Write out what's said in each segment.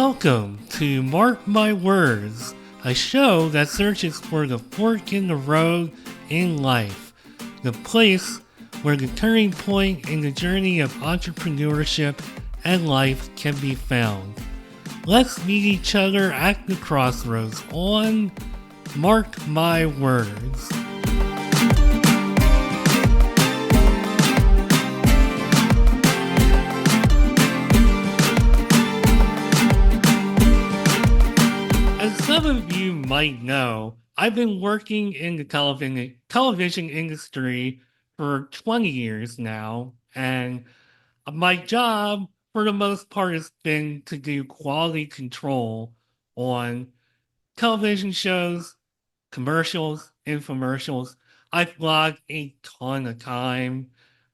Welcome to Mark My Words, a show that searches for the fork in the road in life, the place where the turning point in the journey of entrepreneurship and life can be found. Let's meet each other at the crossroads on Mark My Words. As some of you might know, I've been working in the television industry for 20 years now, and my job, for the most part, has been to do quality control on television shows, commercials, infomercials. I've logged a ton of time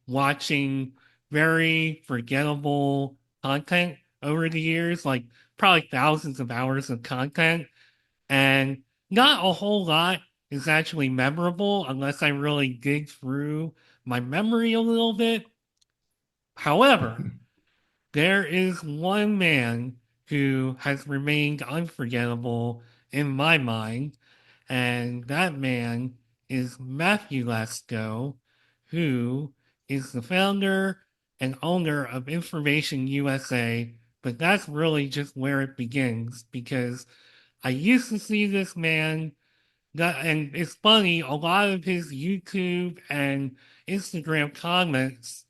watching very forgettable content over the years, like probably thousands of hours of content. And not a whole lot is actually memorable unless I really dig through my memory a little bit. However, there is one man who has remained unforgettable in my mind, and that man is Matthew Lesko, who is the founder and owner of Information USA. But that's really just where it begins because I used to see this man and it's funny, a lot of his YouTube and Instagram comments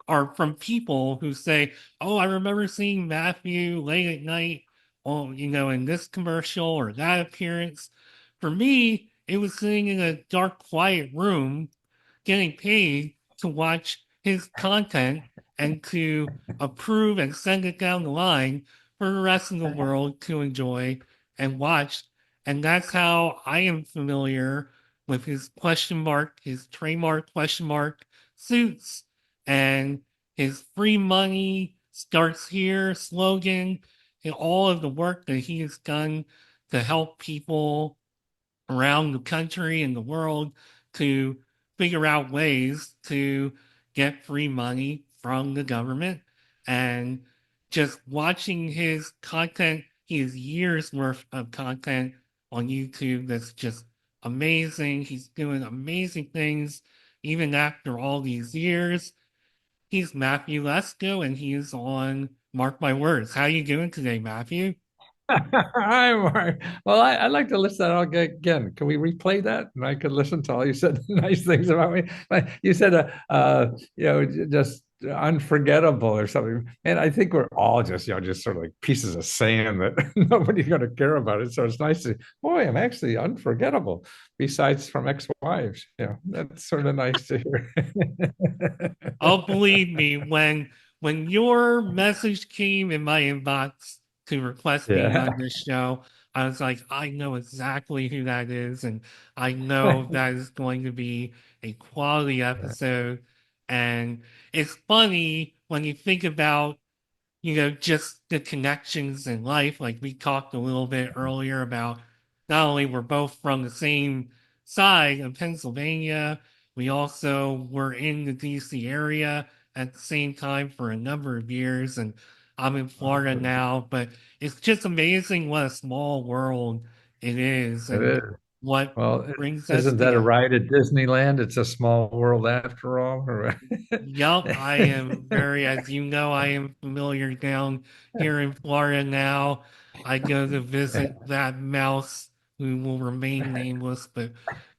are from people who say, "Oh, I remember seeing Matthew late at night on, in this commercial or that appearance." For me, it was sitting in a dark, quiet room getting paid to watch his content and to approve and send it down the line for the rest of the world to enjoy and watch. And that's how I am familiar with his question mark, his trademark question mark suits, and his free money starts here slogan, and all of the work that he has done to help people around the country and the world to figure out ways to get free money from the government. And just watching his content, he has years worth of content on YouTube that's just amazing. He's doing amazing things even after all these years. He's Matthew Lesko, and he's on Mark My Words. How you doing today, Matthew? Hi, Mark. Well, I'd like to listen to that again. Can we replay that? And I could listen to all you said nice things about me. But you said, just unforgettable or something. And I think we're all just, just sort of like pieces of sand that nobody's going to care about it. So it's nice to, boy, I'm actually unforgettable. Besides from ex-wives, that's sort of nice to hear. Oh, believe me, when your message came in my inbox to request being Yeah. on this show, I was like, I know exactly who that is, and I know that is going to be a quality episode. And it's funny when you think about just the connections in life. Like we talked a little bit earlier about not only we're both from the same side of Pennsylvania, we also were in the DC area at the same time for a number of years. And I'm in Florida now, but it's just amazing what a small world it is It and is. what Well, brings us isn't that a together. ride at Disneyland? It's a small world after all. Yup, I am very, as you know, I am familiar down here in Florida now. I go to visit that mouse who will remain nameless, but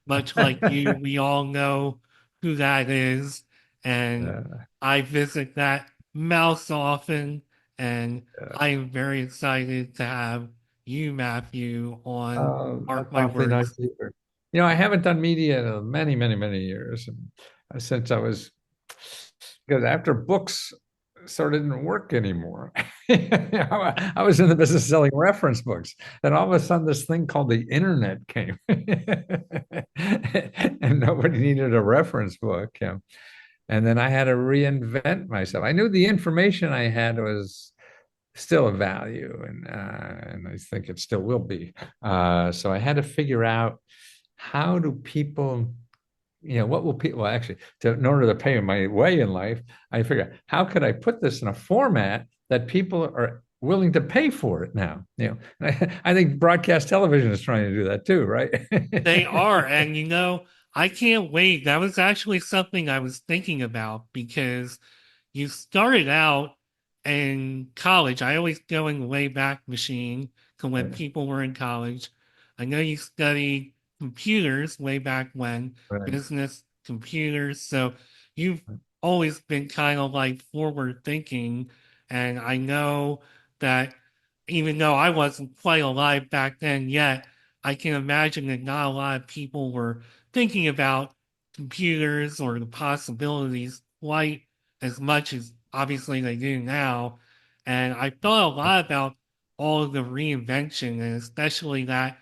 much like you, we all know who that is. And Yeah, I visit that mouse often, and I am very excited to have you, Matthew, on Mark that's My awfully nice Words. to hear. I haven't done media in many, many, many years, and since I was because after books sort of didn't work anymore. I was in the business of selling reference books, and all of a sudden, this thing called the internet came, and nobody needed a reference book. And then I had to reinvent myself. I knew the information I had was still of value, and I think it still will be. So I had to figure out how do people, what will people well, actually in order to pay my way in life, I figured how could I put this in a format that people are willing to pay for it now. I think broadcast television is trying to do that too, right? They are. And I can't wait. That was actually something I was thinking about because you started out in college. I always go in the way back machine to when people were in college. I know you studied computers way back when, Right. business computers. So you've always been kind of like forward thinking. And I know that even though I wasn't quite alive back then yet, I can imagine that not a lot of people were thinking about computers or the possibilities quite as much as obviously they do now. And I thought a lot about all of the reinvention and especially that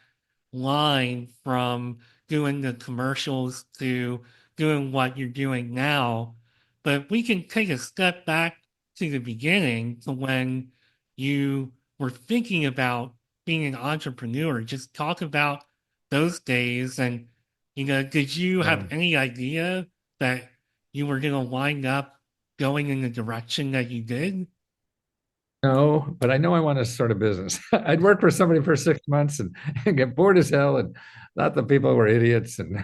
line from doing the commercials to doing what you're doing now. But we can take a step back to the beginning to when you were thinking about being an entrepreneur. Just talk about those days. And, did you have Um, any idea that you were going to wind up going in the direction that you did? no, but I know I want to start a business. I'd work for somebody for 6 months and get bored as hell and thought the people were idiots and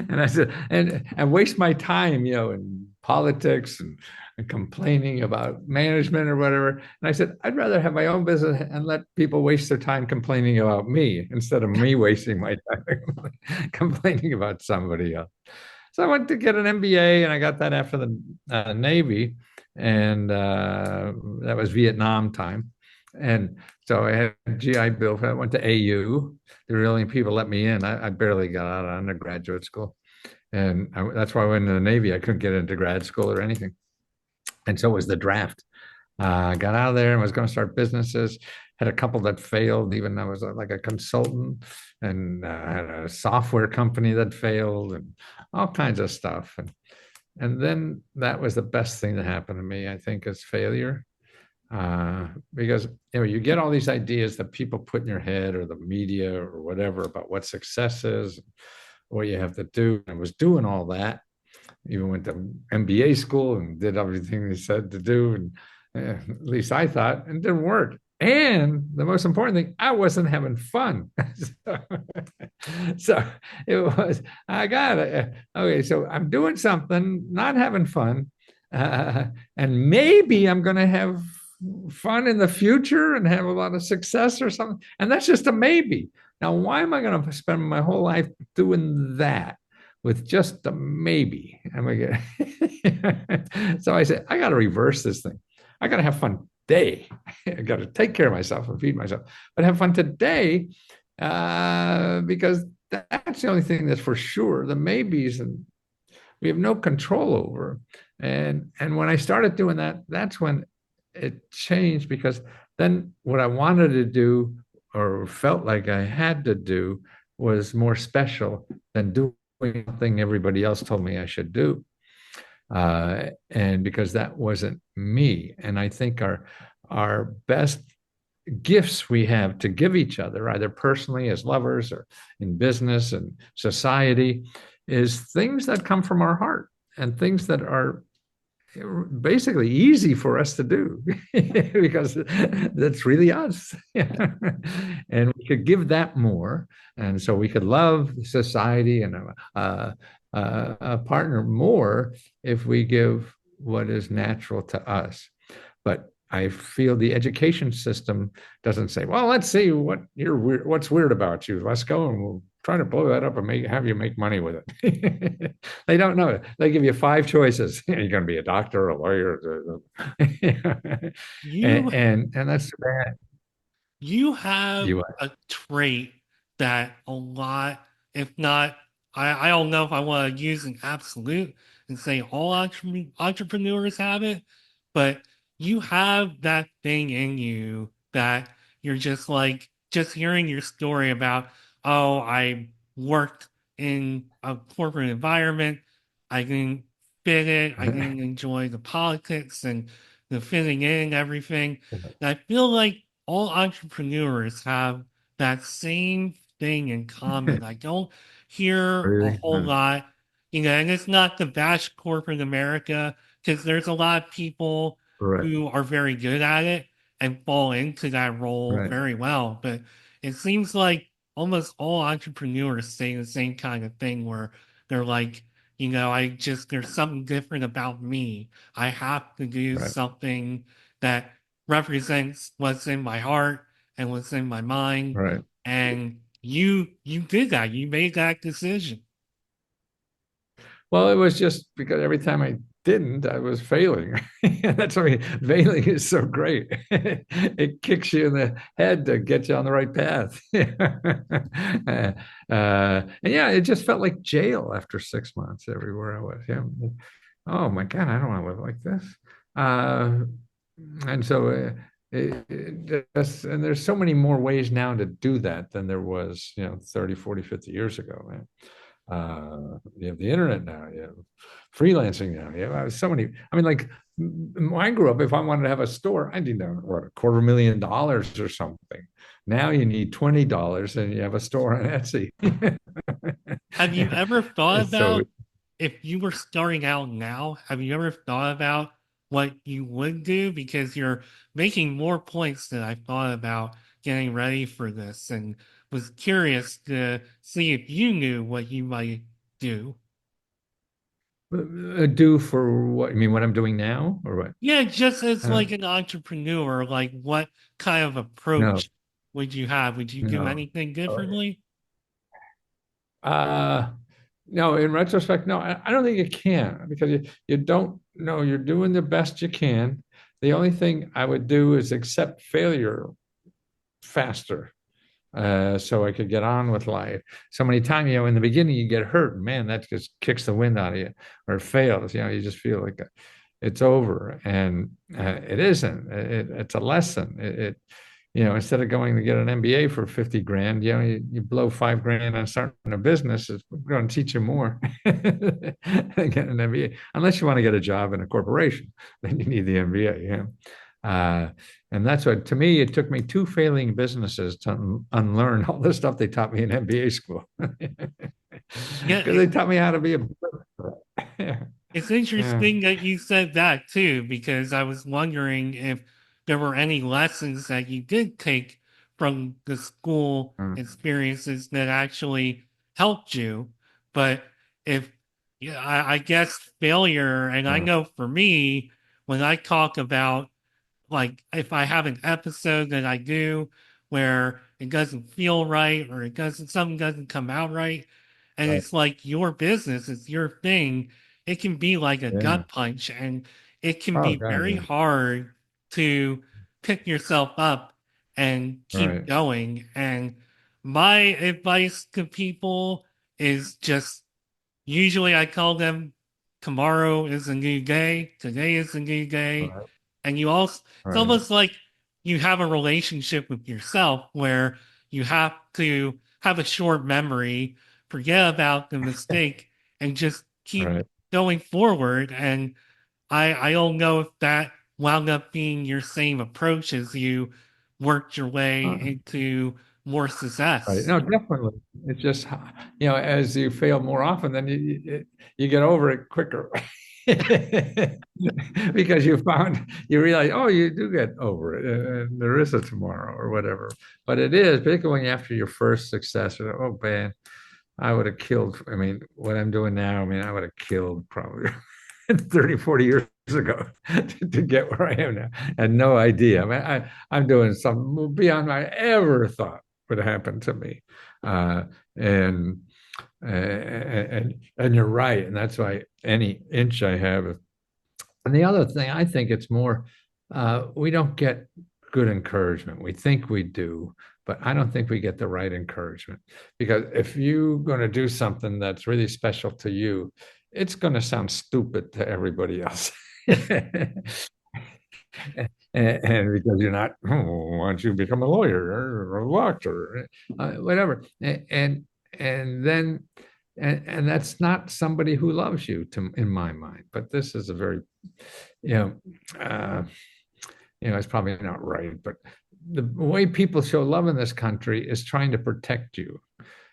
and I said and waste my time, in politics and complaining about management or whatever. And I said, I'd rather have my own business and let people waste their time complaining about me instead of me wasting my time complaining about somebody else. So I went to get an MBA, and I got that after the Navy, and that was Vietnam time. And so I had GI Bill. I went to AU. They were the only people let me in. I barely got out of undergraduate school, and that's why I went into the Navy. I couldn't get into grad school or anything, and so it was the draft. I got out of there and was going to start businesses. Had a couple that failed. Even I was like a consultant, and had a software company that failed, and all kinds of stuff. And then that was the best thing that happened to me, I think, is failure. Because you get all these ideas that people put in your head or the media or whatever about what success is, what you have to do. I was doing all that, even went to MBA school and did everything they said to do, and at least I thought, and it didn't work. And the most important thing, I wasn't having fun. so, so it was, I got it. Okay, so I'm doing something, not having fun, and maybe I'm going to have fun in the future and have a lot of success or something. And that's just a maybe. Now, why am I going to spend my whole life doing that with just a maybe? So I said, I got to reverse this thing. I got to have fun today. I got to take care of myself and feed myself, but have fun today, because that's the only thing that's for sure. The maybes and we have no control over. And when I started doing that, that's when it changed, because then what I wanted to do or felt like I had to do was more special than doing something everybody else told me I should do. And because that wasn't me. And I think our best gifts we have to give each other, either personally as lovers or in business and society, is things that come from our heart and things that are basically easy for us to do because that's really us. And we could give that more. And so we could love society and a partner more if we give what is natural to us. But I feel the education system doesn't say, well, let's see what's weird about you. Let's go and we'll try to blow that up and have you make money with it. They don't know. They give you 5 choices. You're going to be a doctor, a lawyer, You and that's bad. You have You a trait that a lot, if not, I don't know if I want to use an absolute and say all entrepreneurs have it, but you have that thing in you that you're just like, just hearing your story about, oh, I worked in a corporate environment. I didn't fit it. I didn't enjoy the politics and the fitting in and everything. And I feel like all entrepreneurs have that same thing in common. I don't hear a really? whole lot, and it's not to bash corporate America because there's a lot of people. Right. who are very good at it and fall into that role Right. very well. But it seems like almost all entrepreneurs say the same kind of thing where they're like, there's something different about me. I have to do Right. something that represents what's in my heart and what's in my mind. Right. And you did that. You made that decision. Well, it was just because every time I didn't, I was failing. That's why failing is so great. It kicks you in the head to get you on the right path. And yeah, it just felt like jail after 6 months everywhere I was. Yeah. Oh my God, I don't want to live like this. Uh, and so and there's so many more ways now to do that than there was, 30, 40, 50 years ago. Man. You have the internet now, you have freelancing now. You have so many. I mean, like when I grew up, if I wanted to have a store, I need what, $250,000 or something. Now you need $20 and you have a store on Etsy. Have you ever thought So about if you were starting out now, have you ever thought about what you would do? Because you're making more points than I thought about getting ready for this and was curious to see if you knew what you might do. do for what? I mean, what I'm doing now or what? Yeah, just as Uh, like an entrepreneur, like what kind of no, approach would you have? Would you do no. anything differently? Uh, no, in retrospect, no, I don't think you can because you don't know you're doing the best you can. The only thing I would do is accept failure faster so I could get on with life. So many times, in the beginning you get hurt, and man, that just kicks the wind out of you, or it fails. You just feel like it's over, and it isn't. It's a lesson. Instead of going to get an MBA for 50 grand, you blow 5 grand on starting a business. It's going to teach you more than get an MBA, unless you want to get a job in a corporation. Then you need the MBA. And that's what, to me, it took me two failing businesses to unlearn all the stuff they taught me in MBA school. Yeah, Because they taught me how to be a yeah. it's Yeah. interesting that you said that too, because I was wondering if there were any lessons that you did take from the school Mm. experiences that actually helped you. But if, yeah, I guess failure, and I Uh, know for me, when I talk about like if I have an episode that I do where it doesn't feel right or something doesn't come out right, and right. it's like your business, it's your thing, it can be like a Yeah. gut punch and it can Oh be God, very yeah. hard to pick yourself up and keep Right. going. And my advice to people is just usually I call them tomorrow is a new day, today is a new day. Right. And you also, it's Right. almost like you have a relationship with yourself where you have to have a short memory, forget about the mistake, and just keep Right. going forward. And I don't know if that wound up being your same approach as you worked your way Uh, into more right. success. No, definitely. It's just, as you fail more often, then you get over it quicker. Because you realize, oh, you do get over it, and there is a tomorrow or whatever. But it is, particularly after your first success, oh man, I would have killed. I mean, what I'm doing now, I mean, I would have killed probably 30, 40 years ago to get where I am now. I had no idea. I mean, I'm doing something beyond my ever thought would happen to me. Uh, and, and you're right. And that's why any inch I have. And the other thing, I think it's more, we don't get good encouragement. We think we do, but I don't think we get the right encouragement. Because if you're going to do something that's really special to you, it's going to sound stupid to everybody else. And because you're not, why don't you become a lawyer or a doctor, whatever. And then, and that's not somebody who loves you, in my mind. But this is a very, you know, uh, it's probably not right, but the way people show love in this country is trying to protect you.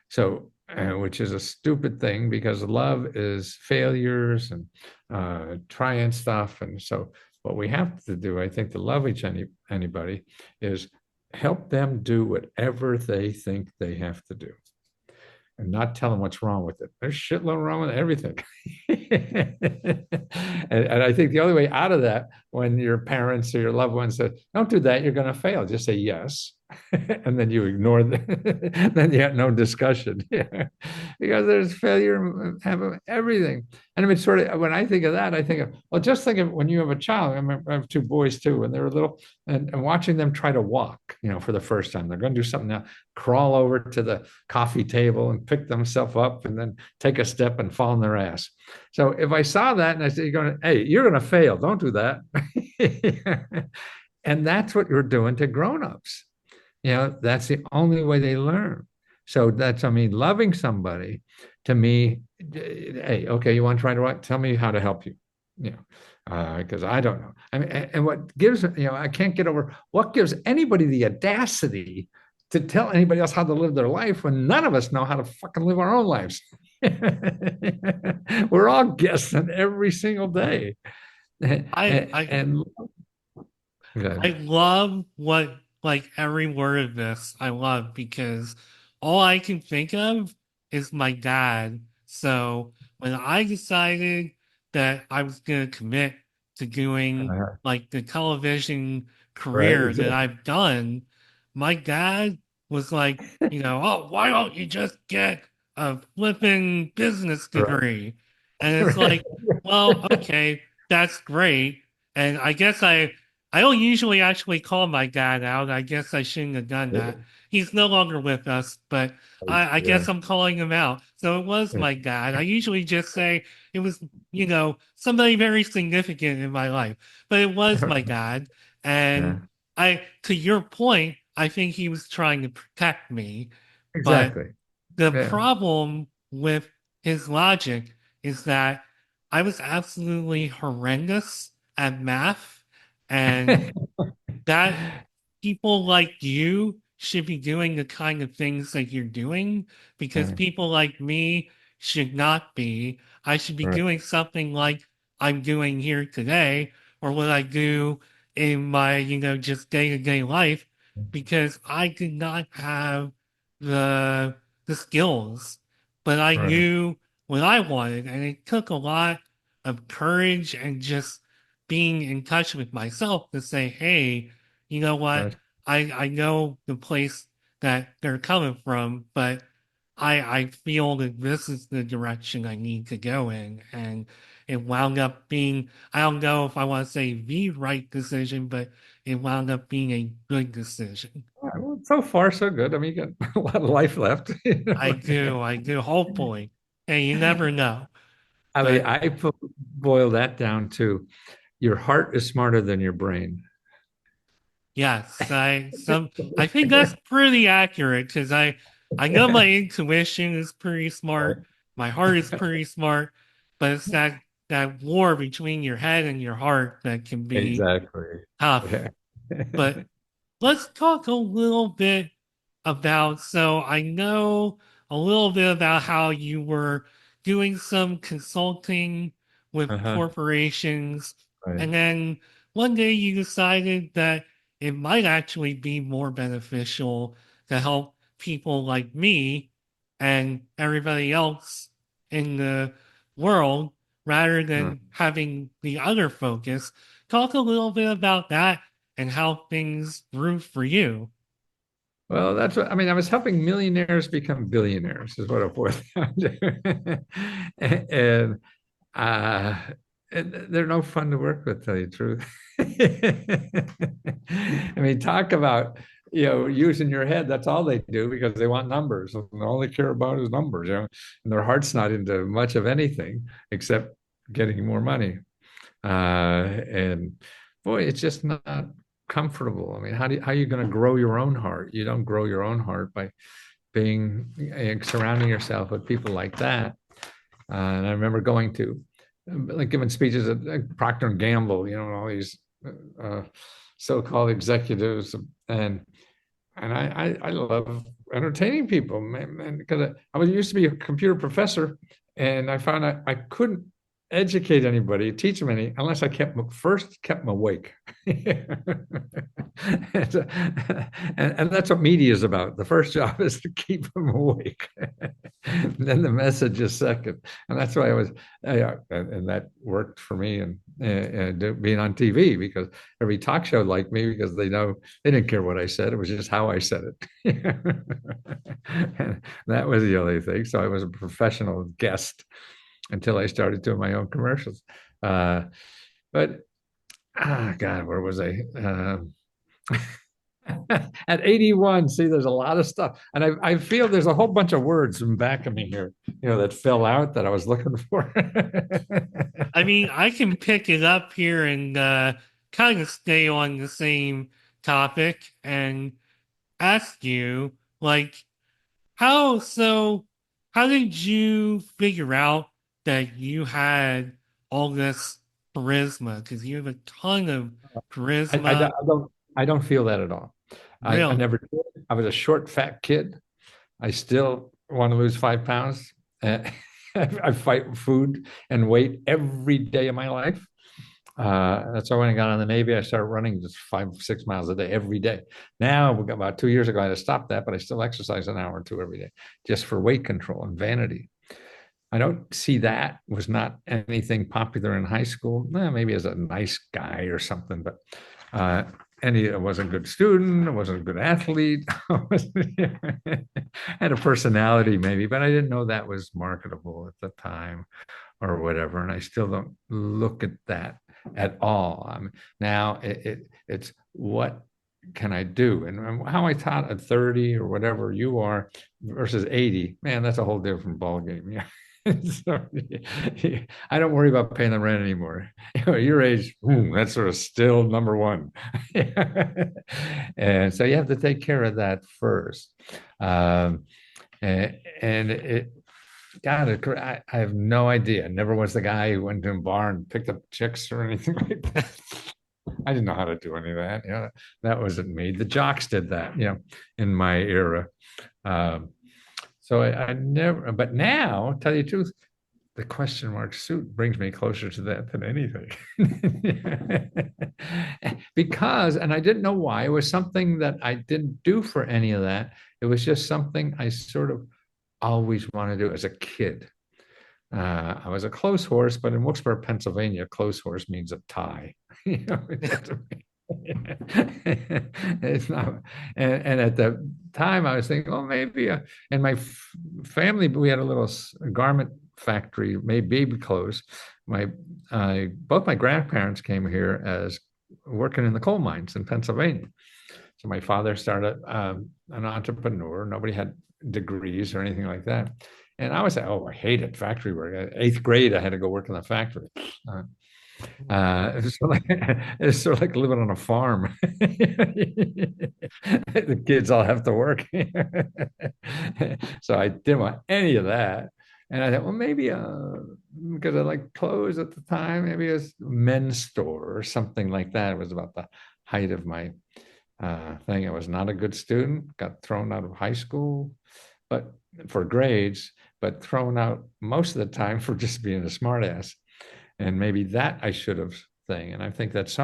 So, which is a stupid thing because love is failures and trying stuff. And so what we have to do, I think, to love anybody is help them do whatever they think they have to do and not tell them what's wrong with it. There's shitload wrong with everything. And I think the only way out of that, when your parents or your loved ones say, don't do that, you're going to fail. Just say yes. And then you ignore the, then you have no discussion. Yeah. Because there's failure have everything. And I mean, sort of when I think of that, I think of, well, just think of when you have a child. I have two boys too, when they were little, and watching them try to walk, for the first time. They're going to do something now, crawl over to the coffee table and pick themselves up and then take a step and fall on their ass. So if I saw that and I said, hey, you're going to fail, don't do that. And that's what you're doing to grown-ups. That's the only way they learn. So I mean, loving somebody to me, hey, okay, you want to try to write? Tell me how to help you. Because I don't know. I mean, and what gives, I can't get over what gives anybody the audacity to tell anybody else how to live their life when none of us know how to fucking live our own lives. We're all guessing every single day. I I And I good. love what like every word of this I love because all I can think of is my dad. So when I decided that I was gonna commit to doing like the television Right, career that exactly. I've done, my dad was like, oh, why don't you just get a flipping business Right. degree? And it's like, well, okay, that's great. And I don't usually actually call my dad out. I guess I shouldn't have done that. He's no longer with us, but I Yeah. guess I'm calling him out. So it was my dad. I usually just say it was, somebody very significant in my life, but it was my dad. And Yeah. to your point, I think he was trying to protect me. But Exactly. the Yeah. problem with his logic is that I was absolutely horrendous at math and that people like you should be doing the kind of things that you're doing because Right. people like me should not be. I should be Right. doing something like I'm doing here today or what I do in my, just day-to-day life because I did not have the the skills, but I Right. knew what I wanted and it took a lot of courage and just being in touch with myself to say, hey, you know what? Right. I know the place that they're coming from, but I feel that this is the direction I need to go in. And it wound up being, I don't know if I want to say the right decision, but it wound up being a good decision. All right, well, so far, so good. I mean, you got a lot of life left. I do, hopefully. Hey, you never know. I mean, But I boil that down to your heart is smarter than your brain. yes, I think that's pretty accurate because I know my intuition is pretty smart, my heart is pretty smart, but it's that war between your head and your heart that can be Exactly. tough. Yeah. But let's talk a little bit about, so I know a little bit about how you were doing some consulting with Uh-huh. corporations, Right. and then one day you decided that it might actually be more beneficial to help people like me and everybody else in the world rather Uh, than having the other focus. Talk a little bit about that and how things grew for you. Well, that's what I mean. I was helping millionaires become billionaires, is what it boiled down to. And Uh, they're no fun to work with, tell you the truth. I mean, talk about, using your head. That's all they do because they want numbers. And all they care about is numbers, and their heart's not into much of anything except getting more money. And boy, it's just not comfortable. I mean, how are you going to grow your own heart? You don't grow your own heart by surrounding yourself with people like that. And I remember going to like giving speeches at Procter and Gamble, all these uh, so-called executives, and I love entertaining people, man, because I was used to be a computer professor, and I found I couldn't. educate anybody, teach them any, unless I kept them awake. and, and that's what media is about. The first job is to keep them awake. Then the message is second, and that's why I was, and that worked for me, and being on TV, because every talk show liked me because they know they didn't care what I said; it was just how I said it. And that was the only thing. So I was a professional guest until I started doing my own commercials. But God, where was I? At 81, see, there's a lot of stuff. And I feel there's a whole bunch of words in back of me here, that fell out that I was looking for. I mean, I can pick it up here and kind of stay on the same topic and ask you, like, how did you figure out that you had all this charisma? Because you have a ton of I charisma. don't feel that at all. I Real. never did. I was a short, fat kid. I still want to lose 5 pounds. I fight food and weight every day of my life. That's why when I got on the Navy, I started running just 5, 6 miles a day every day. Now, about 2 years ago, I had to stop that, but I still exercise an hour or two every day just for weight control and vanity. I don't see that was not anything popular in high school. Maybe as a nice guy or something, but uh, I wasn't a good student. I wasn't a good athlete. I had a personality maybe, but I didn't know that was marketable at the time or whatever. And I still don't look at that at all. Now it's what can I do? And how I taught at 30 or whatever you are versus 80, man, that's a whole different ballgame. Yeah. So, I don't worry about paying the rent anymore. Your age, that's sort of still number one. And so you have to take care of that first. And it, God, I have no idea. Never was the guy who went to a bar and picked up chicks or anything like that. I didn't know how to do any of that. That wasn't me. The jocks did that, in my era. Um, so I never, but now, tell you the truth, the question mark suit brings me closer to that than anything. Because, and I didn't know why, it was something that I didn't do for any of that. It was just something I sort of always wanted to do as a kid. I was a close horse, but in Wilkes-Barre, Pennsylvania, close horse means a tie. It's not. And at the time, I was thinking, oh, maybe. And my family, we had a little garment factory, made baby clothes. Both my grandparents came here as working in the coal mines in Pennsylvania. So my father started an entrepreneur. Nobody had degrees or anything like that. And I was like, oh, I hated factory work. 8th grade, I had to go work in the factory. It's sort of like living on a farm. The kids all have to work. So I didn't want any of that. And I thought, well, maybe because I liked clothes at the time, maybe a men's store or something like that. It was about the height of my thing. I was not a good student, got thrown out of high school, but for grades, but thrown out most of the time for just being a smartass. And maybe that I should have thing. And I think that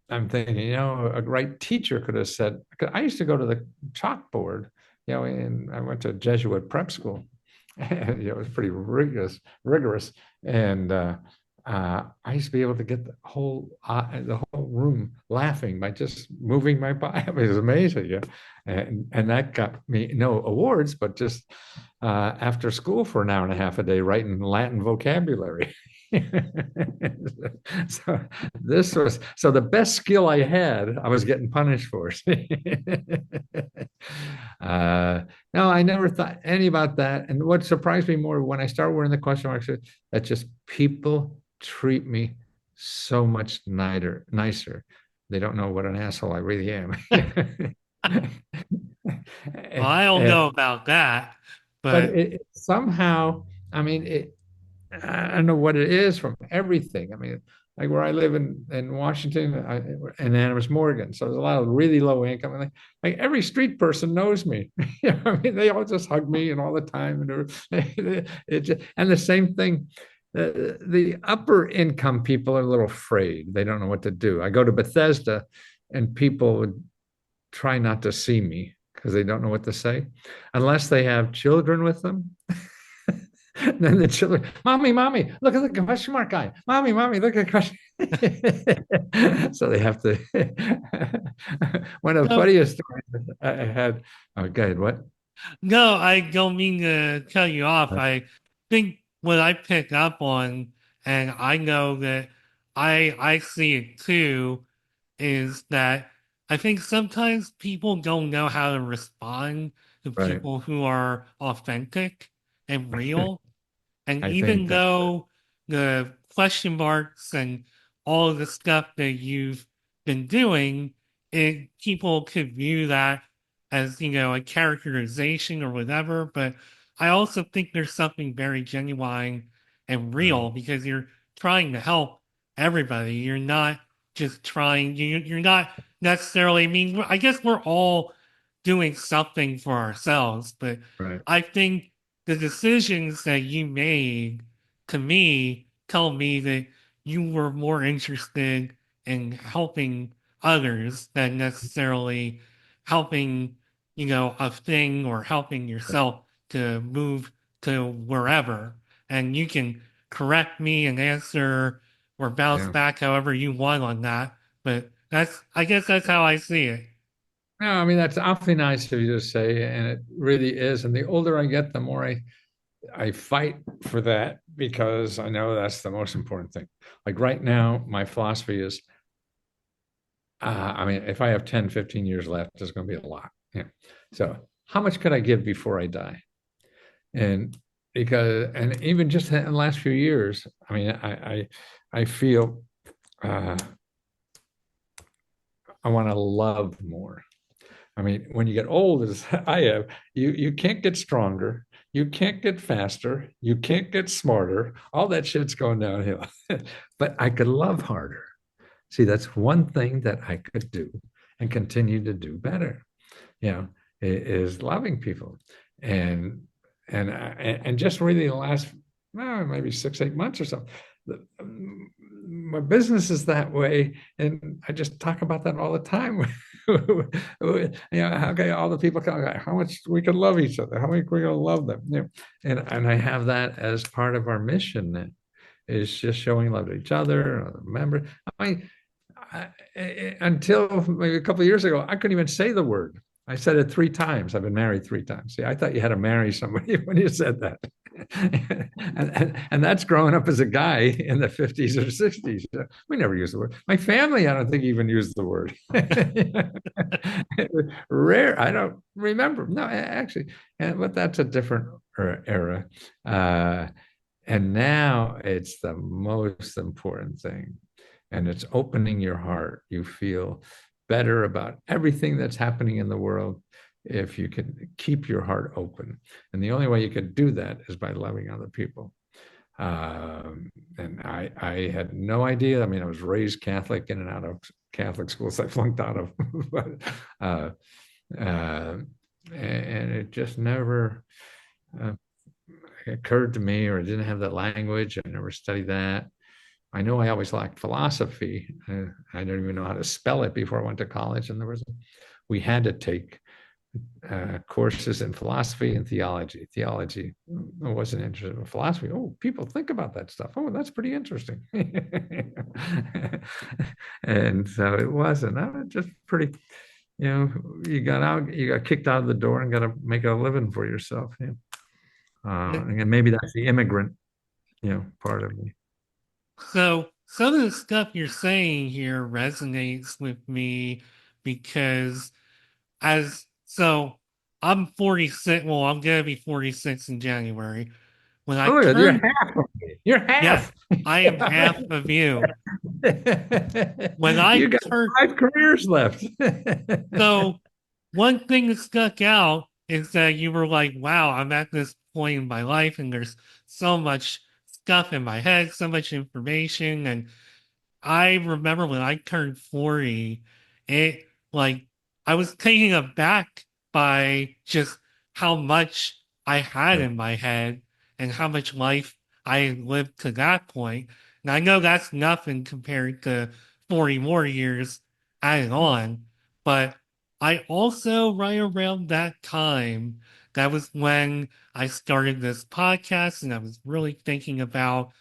I'm thinking, a right teacher could have said, I used to go to the chalkboard, and I went to Jesuit prep school. And, it was pretty rigorous. And I used to be able to get the whole room laughing by just moving my body. It was amazing, and that got me no awards, but just after school for an hour and a half a day writing Latin vocabulary. So the best skill I had, I was getting punished for. No, I never thought any about that. And what surprised me more when I started wearing the question marks, that just people treat me so much nicer. They don't know what an asshole I really am. Well, I don't know about that, But but somehow, I mean, I don't know what it is from everything. I mean, like where I live in Washington, in Animas, Morgan. So there's a lot of really low income. And like every street person knows me. I mean, they all just hug me and all the time. And and the same thing. the upper income people are a little afraid. They don't know what to do. I go to Bethesda, and people would try not to see me because they don't know what to say, unless they have children with them. Then the children, mommy, mommy, look at the question mark guy. Mommy, mommy, look at the question. So they have to. One of the So, funniest stories I had. Oh, go ahead. What? no, I don't mean to cut you off. I think what I pick up on, and I know that I see it too, is that I think sometimes people don't know how to respond to Right. people who are authentic and real. And I even think that. though the question marks and all of the stuff that you've been doing, people could view that as, a characterization or whatever. But I also think there's something very genuine and Right. real because you're trying to help everybody. You're not just trying, you're not necessarily, I mean, I guess we're all doing something for ourselves, but Right. I think the decisions that you made to me tell me that you were more interested in helping others than necessarily helping, a thing or helping yourself to move to wherever. And you can correct me and answer or bounce Yeah. back however you want on that. But I guess that's how I see it. No, I mean that's awfully nice of you to say, and it really is. And the older I get, the more I fight for that because I know that's the most important thing. Like right now, my philosophy is, I mean, if I have 10, 15 years left, there's going to be a lot. Yeah. So how much could I give before I die? And and even just in the last few years, I mean, I feel uh, I want to love more. I mean, when you get old, as I have, you can't get stronger, you can't get faster, you can't get smarter. All that shit's going downhill. But I could love harder. See, that's one thing that I could do and continue to do better. You know, is loving people, and and just really the last maybe 6 8 months or so, my business is that way, and I just talk about that all the time. Okay, all the people come, how much we can love each other, how much we're going to love them, and I have that as part of our mission. Then is just showing love to each other, remember. I mean, until maybe a couple of years ago, I couldn't even say the word. I said it 3 times. I've been married 3 times. See, I thought you had to marry somebody when you said that. And that's growing up as a guy in the 50s or 60s. We never used the word. My family, I don't think even used the word. Rare. I don't remember. No, actually, but that's a different era. And now it's the most important thing. And it's opening your heart. You feel better about everything that's happening in the world if you can keep your heart open. And the only way you can do that is by loving other people. And I had no idea. I mean, I was raised Catholic, in and out of Catholic schools I flunked out of. But, and it just never uh, occurred to me, or I didn't have that language. I never studied that. I know I always liked philosophy. I don't even know how to spell it before I went to college. And we had to take courses in philosophy and theology. Theology, I wasn't interested in philosophy. Oh, people think about that stuff. Oh, that's pretty interesting. And so it wasn't. I was just pretty, you got out, you got kicked out of the door and got to make a living for yourself. Yeah. And maybe that's the immigrant, part of me. So some of the stuff you're saying here resonates with me because I'm 46, well, I'm gonna be 46 in January. When I Oh, you're turned, half of me. You're yes, half. I am half of you. When I You got turned, 5 careers left. so one thing that stuck out is that you were like, wow, I'm at this point in my life and there's so much stuff in my head, so much information, and I remember when I turned 40, it like I was taken aback by just how much I had in my head and how much life I lived to that point. And I know that's nothing compared to 40 more years added on, but I also, right around that time, that was when I started this podcast and I was really thinking about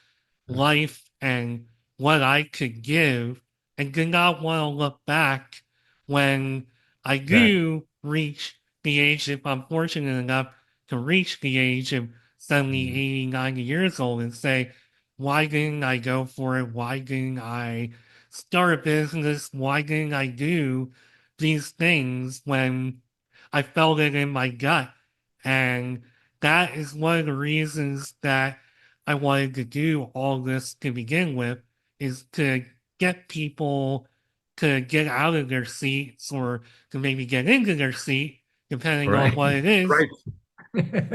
life and what I could give and did not want to look back when I Exactly. do reach the age, if I'm fortunate enough to reach the age of 70, Mm. 80, 90 years old and say, why didn't I go for it? Why didn't I start a business? Why didn't I do these things when I felt it in my gut? And that is one of the reasons that I wanted to do all this to begin with, is to get people to get out of their seats or to maybe get into their seat, depending on Right. what it is. Right.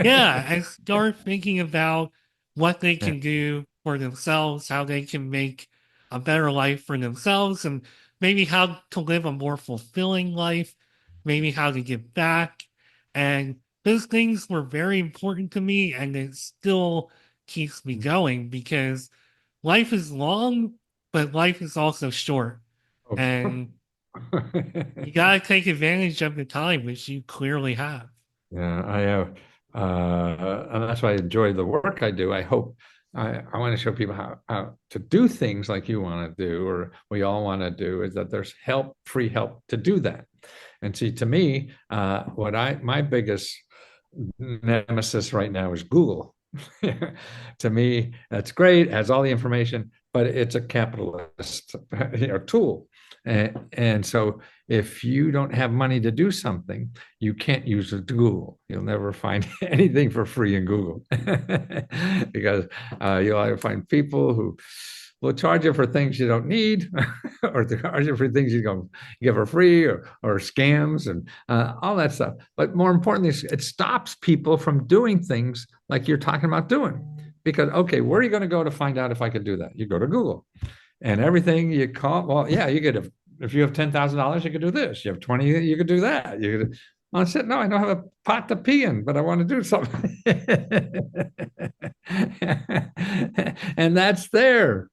Yeah, and start thinking about what they Yeah. can do for themselves, how they can make a better life for themselves, and maybe how to live a more fulfilling life, maybe how to give back. And those things were very important to me, and it still keeps me going because life is long, but life is also short. Oh. And you got to take advantage of the time, which you clearly have. Yeah, I have, and that's why I enjoy the work I do. I hope I want to show people how to do things like you want to do, or we all want to do, is that there's help, free help to do that. And see, to me, what my biggest nemesis right now is Google. To me, that's great, has all the information, but it's a capitalist, tool. And so if you don't have money to do something, you can't use it to Google. You'll never find anything for free in Google because you'll either find people who will charge you for things you don't need or charge you for things you get for free or scams and all that stuff. But more importantly, it stops people from doing things like you're talking about doing. Because, okay, where are you going to go to find out if I could do that? You go to Google and everything you call, well, yeah, you could, if you have $10,000, you could do this. You have 20, you could do that. You could, I said, no, I don't have a pot to pee in, but I want to do something. And that's there,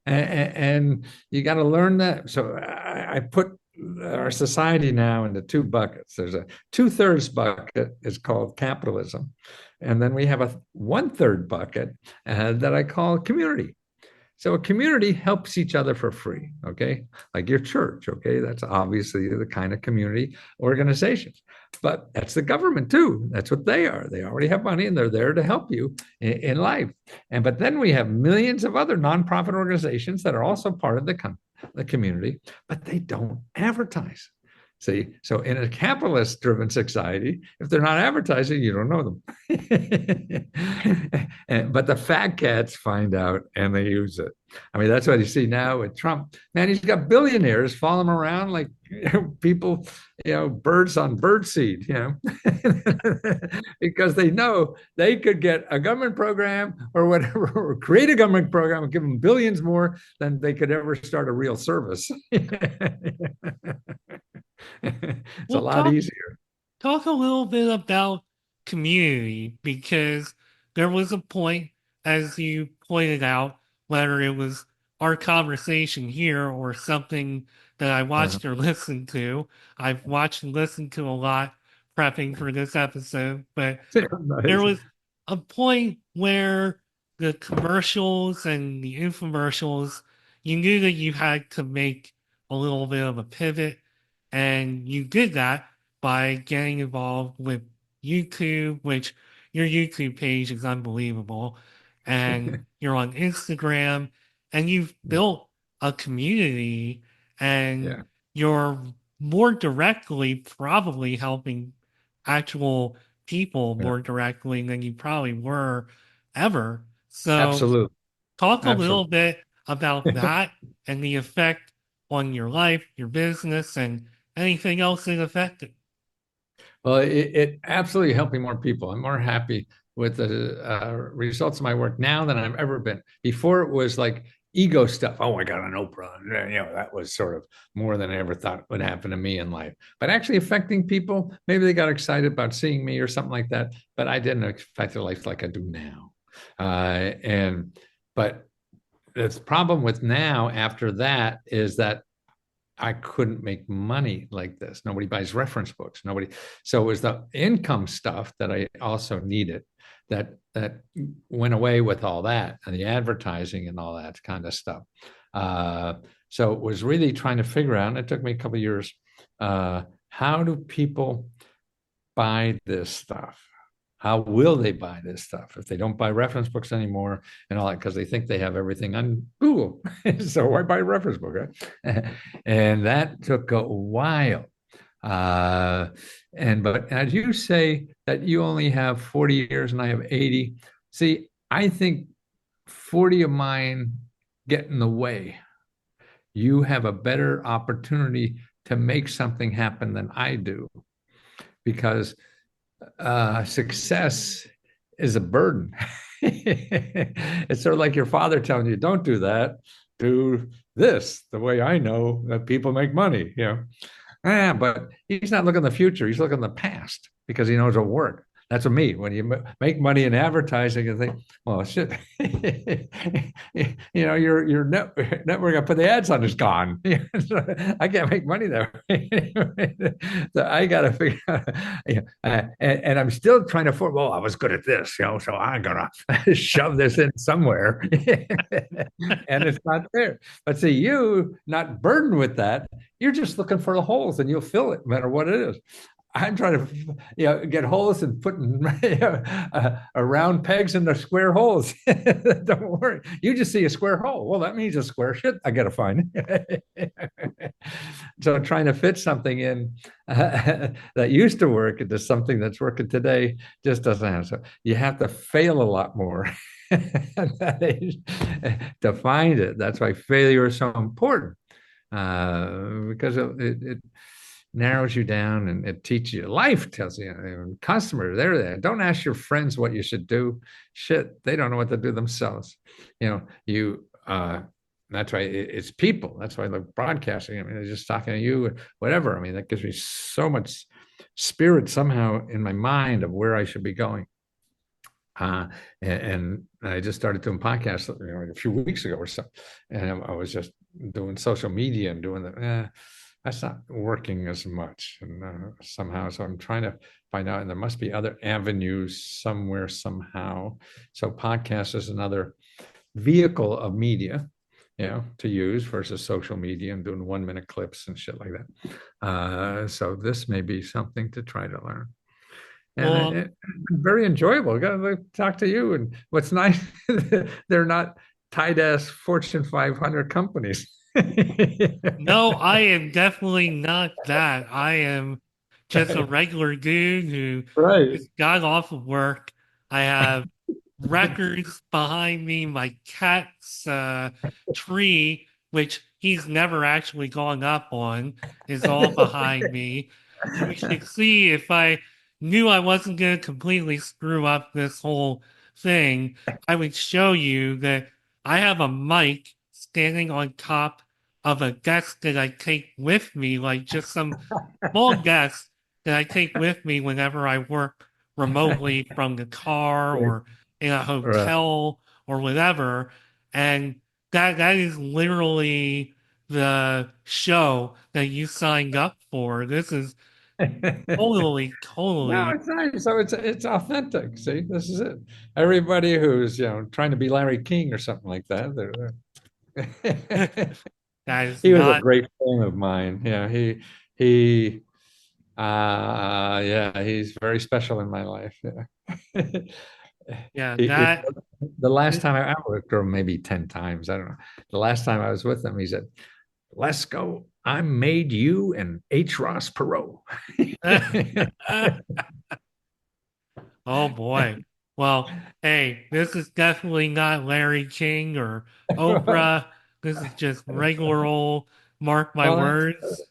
and you got to learn that. So I put our society now into two buckets. There's a two-thirds bucket is called capitalism. And then we have a one-third bucket that I call community. So a community helps each other for free, okay? Like your church, okay? That's obviously the kind of community organizations. But that's the government too. That's what they are. They already have money and they're there to help you in life. And but then we have millions of other nonprofit organizations that are also part of the community, but they don't advertise. See, so in a capitalist driven society, if they're not advertising, you don't know them. But the fat cats find out and they use it. I mean, that's what you see now with Trump. Man, he's got billionaires following him around like people, birds on birdseed, because they know they could get a government program or whatever, or create a government program and give them billions more than they could ever start a real service. It's a Well, lot easier. talk a little bit about community because there was a point, as you pointed out, whether it was our conversation here or something that I Uh-huh. watched or listened to. I've watched and listened to a lot prepping for this episode, but there Nice. was a point where the commercials and the infomercials, you knew that you had to make a little bit of a pivot, and you did that by getting involved with YouTube, which your YouTube page is unbelievable, and you're on Instagram, and you've built a community, and Yeah, you're more directly probably helping actual people yeah, more directly than you probably were ever. So, absolutely, talk a little absolutely. bit about that and the effect on your life, your business, and anything else it affected. Well, it absolutely helping more people. I'm more happy with the results of my work now than I've ever been. Before it was like ego stuff. Oh, I got an Oprah. That was sort of more than I ever thought would happen to me in life. But actually affecting people, maybe they got excited about seeing me or something like that. But I didn't affect their life like I do now. And but the problem with now after that is that I couldn't make money like this. Nobody buys reference books. Nobody. So it was the income stuff that I also needed that went away with all that and the advertising and all that kind of stuff. Uh, so it was really trying to figure out, and it took me a couple of years, how do people buy this stuff? How will they buy this stuff if they don't buy reference books anymore and all that because they think they have everything on Google? So why buy a reference book? Right? And that took a while. Uh, and but as you say that you only have 40 years and I have 80. See, I think 40 of mine get in the way. You have a better opportunity to make something happen than I do because success is a burden. It's sort of like your father telling you, don't do that, do this, the way I know that people make money, you know. But he's not looking at the future, he's looking at the past because he knows it'll work. That's what me. When you make money in advertising, and think, well, shit, your network I put the ads on is gone. I can't make money there. So I got to figure out. And I'm still trying to afford. Well, I was good at this, so I'm gonna shove this in somewhere, and it's not there. But see, you not burdened with that. You're just looking for the holes, and you'll fill it, no matter what it is. I'm trying to, get holes and putting round pegs into square holes. Don't worry. You just see a square hole. Well, that means a square shit I got to find. So trying to fit something in that used to work into something that's working today just doesn't have. So you have to fail a lot more at that age to find it. That's why failure is so important because it narrows you down and it teaches you. Life tells you, customers, they're there. Don't ask your friends what you should do. Shit, they don't know what to do themselves. That's why it's people. That's why I love broadcasting. I mean, they're just talking to you, whatever. I mean, that gives me so much spirit somehow in my mind of where I should be going. And I just started doing podcasts, a few weeks ago or so, and I was just doing social media and doing the. That's not working as much, and somehow, so I'm trying to find out, and there must be other avenues somewhere, somehow. So podcast is another vehicle of media, to use versus social media and doing 1 minute clips and shit like that. So this may be something to try to learn. And Well, it's very enjoyable. I got to talk to you. And what's nice, they're not tight ass Fortune 500 companies. no, I am definitely not that. I am just a regular dude who Right. just got off of work. I have records behind me. My cat's tree, which he's never actually gone up on, is all behind me. You should see if I knew I wasn't going to completely screw up this whole thing, I would show you that I have a mic standing on top of a desk that I take with me, like just some small desk that I take with me whenever I work remotely from the car or in a Right. hotel or whatever. And that is literally the show that you signed up for. This is totally, No, totally. it's nice. So it's authentic. See, this is it. Everybody who's trying to be Larry King or something like that, That is he was a not, great fan of mine. Yeah, he yeah, he's very special in my life. Yeah. yeah, He, that, the last time I worked with him, maybe 10 times, I don't know. The last time I was with him, he said, Lesko, I made you and H. Ross Perot. oh boy. Well, hey, this is definitely not Larry King or Oprah. This is just regular old, mark my Well, words.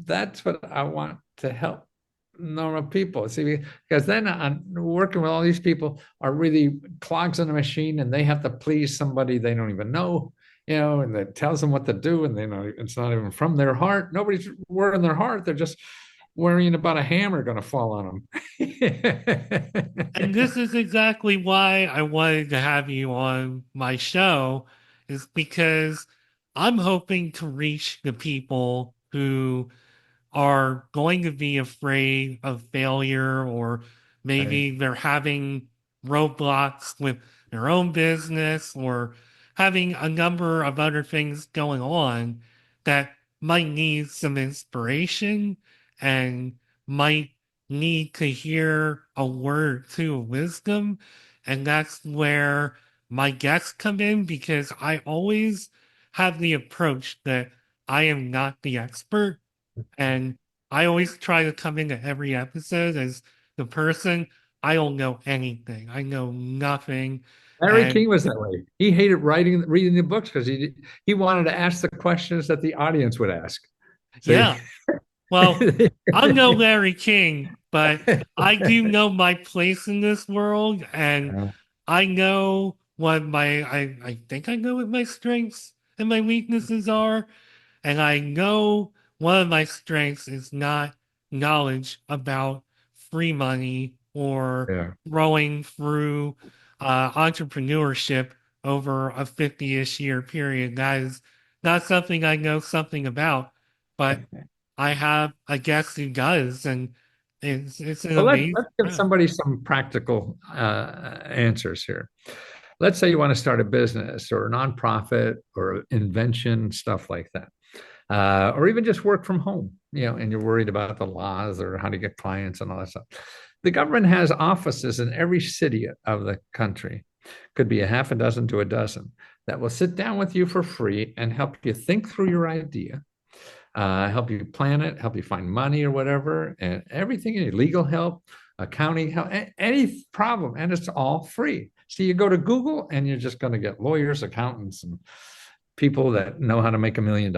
that's what I want to help normal people. See, because then I'm working with all these people are really clogs in the machine, and they have to please somebody they don't even know, and that tells them what to do, and they know it's not even from their heart. Nobody's worrying their heart. They're just worrying about a hammer going to fall on them. And this is exactly why I wanted to have you on my show, is because I'm hoping to reach the people who are going to be afraid of failure, or Right. maybe they're having roadblocks with their own business or having a number of other things going on that might need some inspiration and might need to hear a word or two of wisdom. And that's where my guests come in, because I always have the approach that I am not the expert, and I always try to come into every episode as the person, I don't know anything. I know nothing. Larry And King was that way. He hated reading the books because he wanted to ask the questions that the audience would ask. So yeah, well, I'm no Larry King, but I do know my place in this world, and I know what I think I know what my strengths and my weaknesses are. And I know one of my strengths is not knowledge about free money or yeah. growing through entrepreneurship over a 50-ish year period. That is not something I know something about, but I have a guest who does, and it's an Well, amazing. let's give somebody some practical answers here. Let's say you want to start a business or a nonprofit or invention, stuff like that, or even just work from home, and you're worried about the laws or how to get clients and all that stuff. The government has offices in every city of the country, could be a half a dozen to a dozen, that will sit down with you for free and help you think through your idea, help you plan it, help you find money or whatever, and everything you need, legal help, accounting help, any problem, and it's all free. So you go to Google and you're just going to get lawyers, accountants, and people that know how to make $1 million,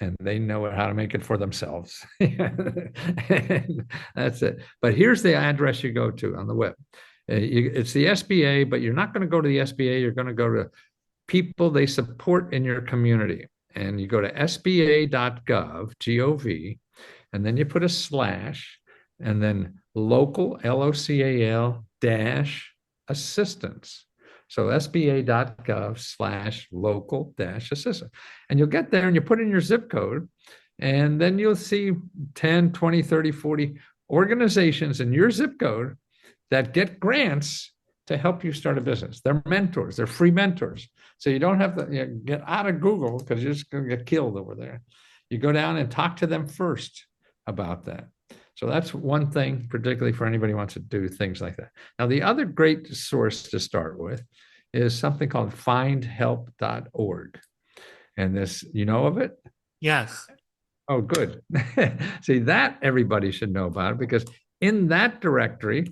and they know how to make it for themselves. That's it. But here's the address you go to on the web. It's the SBA, but you're not going to go to the SBA. You're going to go to people they support in your community. And you go to sba.gov, G-O-V, and then you put a slash, and then local, L-O-C-A-L dash assistance. So sba.gov/local dash assistance. And you'll get there and you put in your zip code, and then you'll see 10, 20, 30, 40 organizations in your zip code that get grants to help you start a business. They're mentors, they're free mentors. So you don't have to get out of Google because you're just going to get killed over there. You go down and talk to them first about that. So that's one thing, particularly for anybody who wants to do things like that. Now, the other great source to start with is something called findhelp.org. And this, you know of it? Yes. Oh, good. See, that everybody should know about it, because in that directory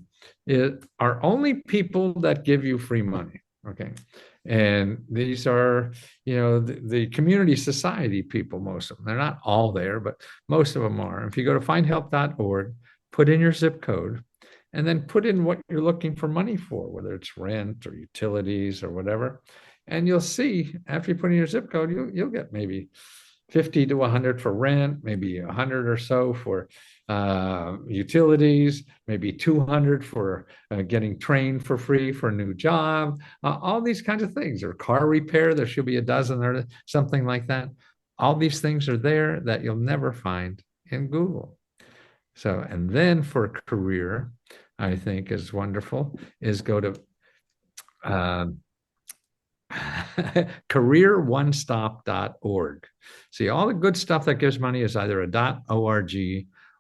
are only people that give you free money. Okay. And these are, the community society people, most of them. They're not all there, but most of them are. If you go to findhelp.org, put in your zip code, and then put in what you're looking for money for, whether it's rent or utilities or whatever. And you'll see, after you put in your zip code, you'll get maybe 50 to 100 for rent, maybe 100 or so for utilities, maybe 200 for getting trained for free for a new job, all these kinds of things, or car repair. There should be a dozen or something like that. All these things are there that you'll never find in Google. So, and then for a career, I think is wonderful, is go to careeronestop.org. See, all the good stuff that gives money is either a .org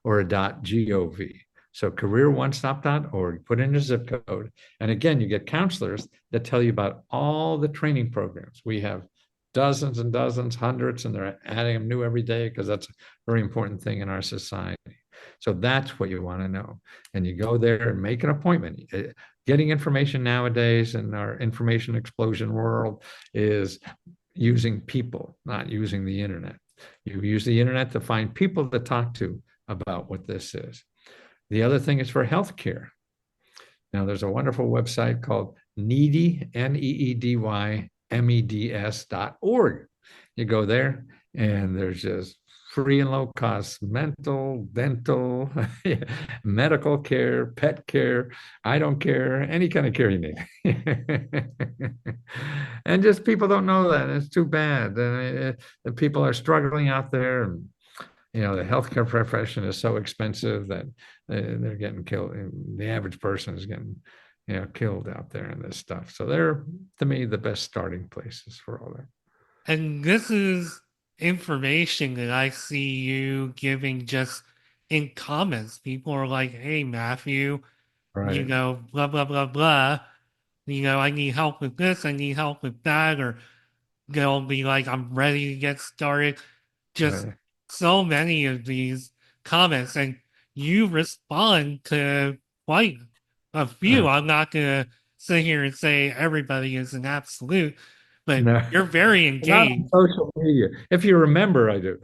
or a .gov. So careeronestop.org, put in your zip code. And again, you get counselors that tell you about all the training programs. We have dozens and dozens, hundreds, and they're adding them new every day because that's a very important thing in our society. So that's what you want to know. And you go there and make an appointment. Getting information nowadays in our information explosion world is using people, not using the internet. You use the internet to find people to talk to about what this is. The other thing is for healthcare. Now, there's a wonderful website called Needy, NEEDY, MEDS.org. You go there, and there's just free and low cost mental, dental, medical care, pet care. I don't care, any kind of care you need. And just people don't know that. It's too bad. The people are struggling out there. And, the healthcare profession is so expensive that they're getting killed. The average person is getting, killed out there in this stuff. So they're, to me, the best starting places for all that. And this is information that I see you giving just in comments. People are like, hey, Matthew, Right. blah, blah, blah, blah. I need help with this, I need help with that, or they'll be like, I'm ready to get started. Just Right. so many of these comments, and you respond to quite a few. Uh, I'm not going to sit here and say everybody is an absolute, but no, you're very not on engaged. social media. If you remember, I do.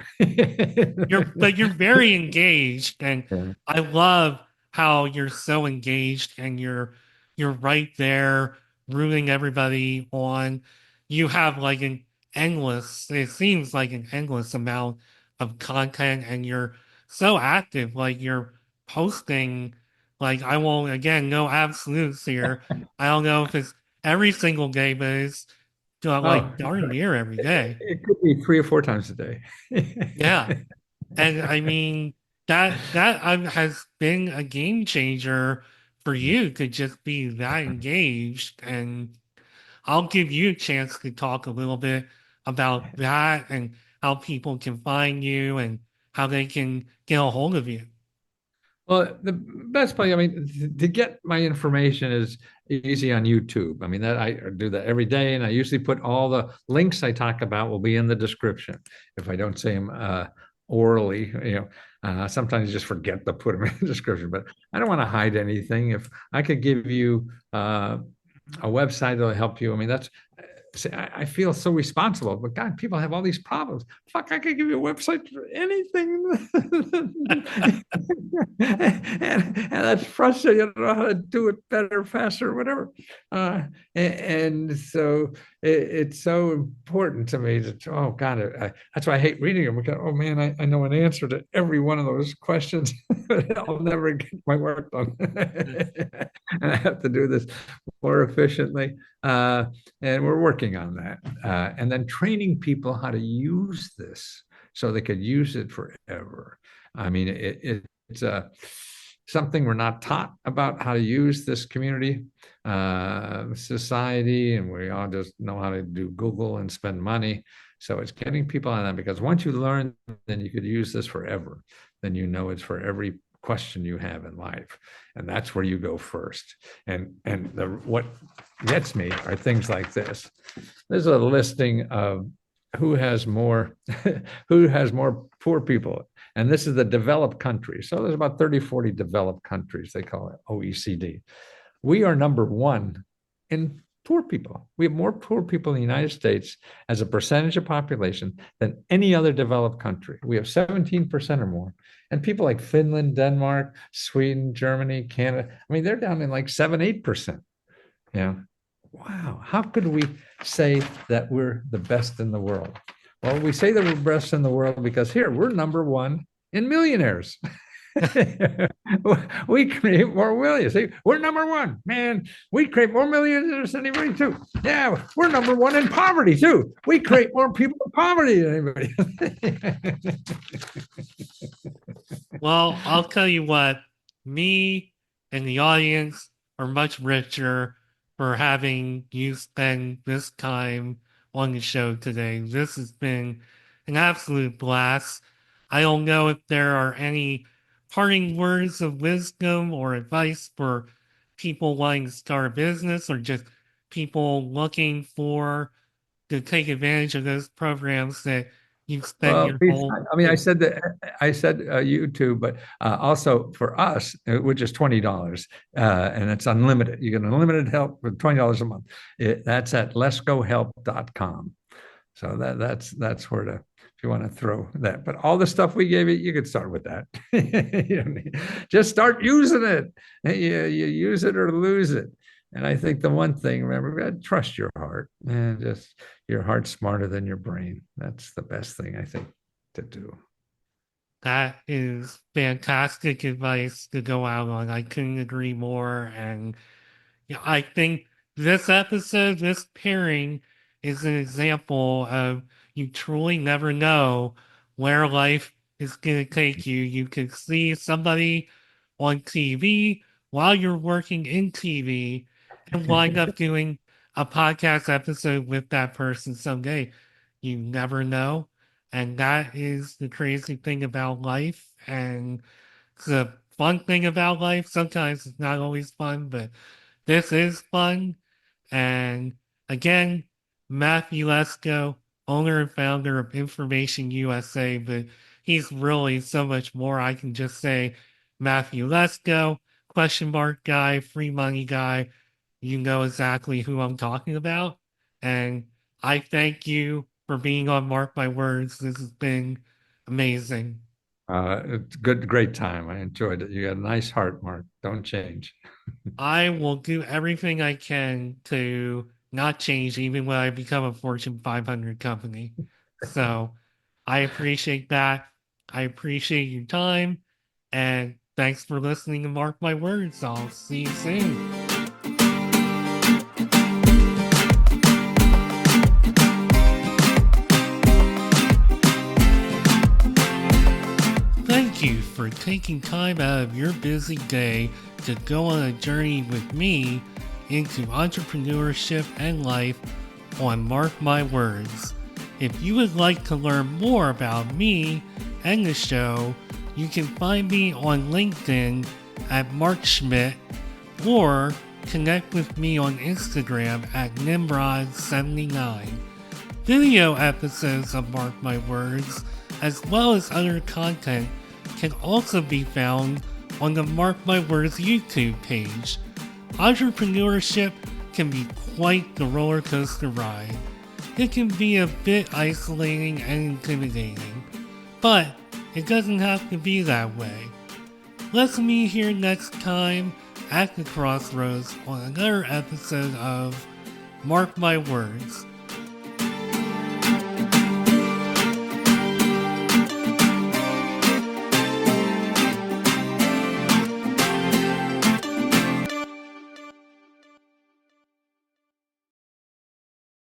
You're very engaged, and Yeah. I love how you're so engaged, and you're right there rooting everybody on. You have like an endless, it seems like an endless amount of content, and you're so active. Like you're posting, like I won't, again, no absolutes here. I don't know if it's every single day, but it's like Oh, darn near every day. it could be 3 or 4 times a day. Yeah. And I mean, that has been a game changer for you to just be that engaged. And I'll give you a chance to talk a little bit about that and how people can find you and how they can get a hold of you. Well, the best place, I mean, to get my information is easy on YouTube. I mean, that I do that every day, and I usually put all the links I talk about will be in the description. If I don't say them orally, sometimes you just forget to put them in the description. But I don't want to hide anything. If I could give you a website that'll help you, I mean, that's see, I feel so responsible, but God, people have all these problems. Fuck, I could give you a website for anything. And that's frustrating. I don't know how to do it better, faster, or whatever. And so it's so important to me to, oh God, that's why I hate reading them. Because, oh man, I know an answer to every one of those questions. I'll never get my work done. And I have to do this more efficiently. And we're working on that. And then training people how to use this so they could use it forever. I mean, it's something we're not taught about how to use this community society, and we all just know how to do Google and spend money. So it's getting people on that, because once you learn, then you could use this forever. Then it's for every question you have in life, and that's where you go first. And what gets me are things like this. There's a listing of who has more who has more poor people, and this is the developed countries. So there's about 30, 40 developed countries. They call it OECD. We are number one in poor people. We have more poor people in the United States as a percentage of population than any other developed country. We have 17% or more. And people like Finland, Denmark, Sweden, Germany, Canada, I mean, they're down in like 7, 8%. Yeah. Wow. How could we say that we're the best in the world? Well, we say that we're best in the world because here we're number one in millionaires. We create more millions. See, we're number one, man. We create more millionaires than anybody too. Yeah, we're number one in poverty too. We create more people in poverty than anybody. Well, I'll tell you what, me and the audience are much richer for having you spend this time on the show today. This has been an absolute blast. I don't know if there are any parting words of wisdom or advice for people wanting to start a business or just people looking for to take advantage of those programs that you've spent Well, your whole I mean, I said YouTube, but also for us, which is $20, and it's unlimited. You get unlimited help for $20 a month. That's at leskohelp.com. So that's where to, if you want to throw that. But all the stuff we gave you, you could start with that. You don't need, just start using it. You use it or lose it. And I think the one thing, remember, trust your heart, and just your heart's smarter than your brain. That's the best thing I think to do. That is fantastic advice to go out on. I couldn't agree more. And yeah, I think this episode, this pairing, is an example of you truly never know where life is going to take you. You could see somebody on TV while you're working in TV and wind up doing a podcast episode with that person someday. You never know. And that is the crazy thing about life. And the fun thing about life. Sometimes it's not always fun, but this is fun. And again, Matthew Lesko, owner and founder of Information USA, but he's really so much more. I can just say Matthew Lesko, question mark guy, free money guy. You know exactly who I'm talking about. And I thank you for being on Mark My Words. This has been amazing. It's good, great time. I enjoyed it. You got a nice heart, Mark. Don't change. I will do everything I can to not change even when I become a Fortune 500 company. So I appreciate that. I appreciate your time. And thanks for listening and mark my words. I'll see you soon. Thank you for taking time out of your busy day to go on a journey with me into entrepreneurship and life on Mark My Words. If you would like to learn more about me and the show, you can find me on LinkedIn at Mark Schmidt or connect with me on Instagram at Nimrod79. Video episodes of Mark My Words, as well as other content, can also be found on the Mark My Words YouTube page. Entrepreneurship can be quite the roller coaster ride. It can be a bit isolating and intimidating, but it doesn't have to be that way. Let's meet here next time at the Crossroads on another episode of Mark My Words.